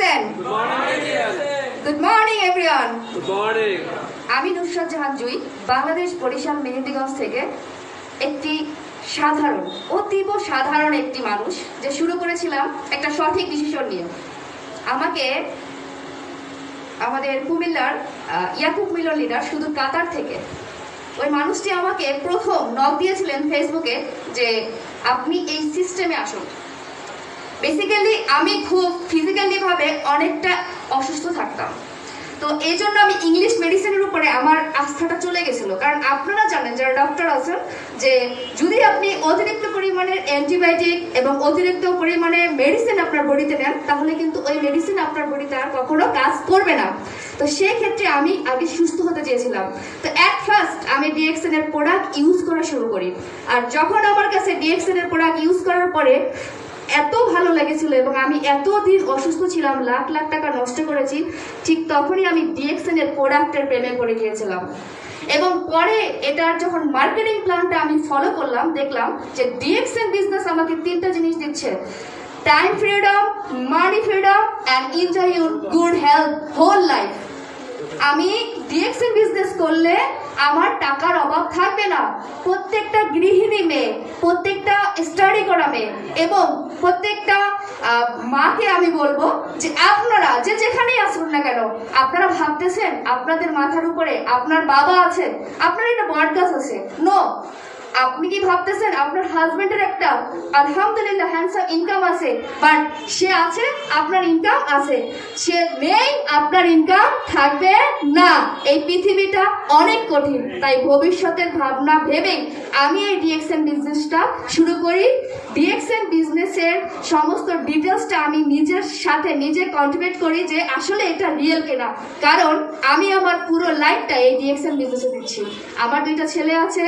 again. Good morning everyone. Good morning. আমি নুসরাত জাহান জুই বাংলাদেশ বরিশাল মেহেন্দিগঞ্জ থেকে একটি সাধারণ অতীব সাধারণ একটি মানুষ যে শুরু করেছিলাম একটা সঠিক ডিসিশন নিয়ে। আমাকে আমাদের কুমিল্লার ইয়াকুব মিলন লিডার শুধু কাতার থেকে ওই মানুষটি আমাকে প্রথম নক দিয়েছিলেন ফেসবুকে যে আপনি এই সিস্টেমে আসুন। বেসিক্যালি আমি খুব ফিজিক্যালি ভাবে অনেকটা অসুস্থ থাকতাম, তো এই জন্য আমি ইংলিশ মেডিসিনের উপরে আমার আস্থাটা চলে গেছিল। কারণ আপনারা জানেন যারা ডক্টর আছেন যে যদি আপনি অতিরিক্ত পরিমাণের অ্যান্টিবায়োটিক এবং অতিরিক্ত পরিমাণে মেডিসিন আপনার বডিতে নেন তাহলে কিন্তু ওই মেডিসিন আপনার বডিতে আর কখনো কাজ করবে না। তো সেই ক্ষেত্রে আমি আগে সুস্থ হতে চেয়েছিলাম। তো অ্যাট ফার্স্ট আমি ডিএক্সএন এর প্রোডাক্ট ইউজ করা শুরু করি, আর যখন আমার কাছে ডিএক্সএন এর প্রোডাক্ট ইউজ করার পরে এত ভালো লেগেছিল এবং আমি এতদিন অসুস্থ ছিলাম, লাখ লাখ টাকা নষ্ট করেছি, ঠিক তখনই আমি ডিএক্সএন এর প্রোডাক্টের প্রেমে পড়ে গিয়েছিলাম। এবং পরে এটার যখন মার্কেটিং প্ল্যানটা আমি ফলো করলাম দেখলাম যে ডিএক্সএন বিজনেস আমাকে তিনটা জিনিস দিচ্ছে: time freedom, money freedom and enjoy your good health whole life. আমি ডিএক্সএন বিজনেস করলে আমার টাকার অভাব থাকবে না। প্রত্যেকটা গৃহিণী মেয়ে, প্রত্যেকটা স্টাডি করা মেয়ে এবং প্রত্যেকটা মাকে আমি বলবো যে আপনারা যে যেখানেই আসুন না কেন, আপনারা ভাবতেছেন আপনাদের মাথার উপরে আপনার বাবা আছে, আপনার একটা বট গাছ আছে। নো, আপনি কি ভাবতেছেন আপনার হাজবেন্ডের একটা আলহামদুলিল্লাহ হ্যান্ডসাম ইনকাম আছে, বাট সে আছে, আপনার ইনকাম আছে, সে নেই, আপনার ইনকাম থাকবে না। এই পৃথিবীটা অনেক কঠিন, তাই ভবিষ্যতের ভাবনা ভেবেই আমি এই ডিএক্সএন বিজনেসটা শুরু করি। ডিএক্সএন বিজনেসের সমস্ত ডিটেলসটা আমি নিজের সাথে নিজে কন্ট্রিবিউট করি যে আসলে এটা রিয়েল কিনা, কারণ আমি আমার পুরো লাইফটা এই ডিএক্সএন বিজনেসে দিচ্ছি। আমার দুইটা ছেলে আছে।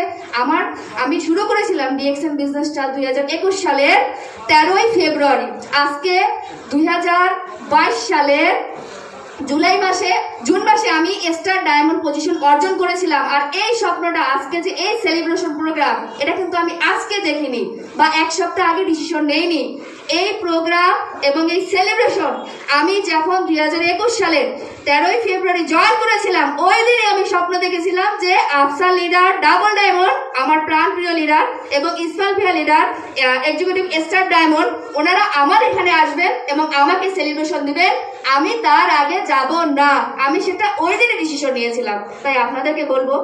আমি শুরু করেছিলাম ডিএক্সএন বিজনেসটা 2021 সালের 13ই ফেব্রুয়ারি। আজকে 2022 সালের জুন মাসে আমি স্টার ডায়মন্ড পজিশন অর্জন করেছিলাম। আর এই স্বপ্নটা আজকে যে এই সেলিব্রেশন প্রোগ্রাম, এটা কিন্তু আমি আজকে দেখিনি বা এক সপ্তাহ আগে ডিসিশন নেইনি। এই প্রোগ্রাম এবং এই সেলিব্রেশন আমি যখন 2021 সালের 13ই ফেব্রুয়ারি জয়েন করেছিলাম, ওই দিনে আমি স্বপ্ন দেখেছিলাম যে আফসার লিডার, ডাবল ডায়মন্ড আমার প্রাণপ্রিয় লিডার এবং ইসমাইল ভিয়া লিডার, এক্সিকিউটিভ স্টার ডায়মন্ড, ওনারা আমার এখানে আসবেন এবং আমাকে সেলিব্রেশন দিবেন। আমি তার আগে যাব না, আমি সেটা ওই দিনে ডিসিশন নিয়েছিলাম। তাই আপনাদেরকে বলবো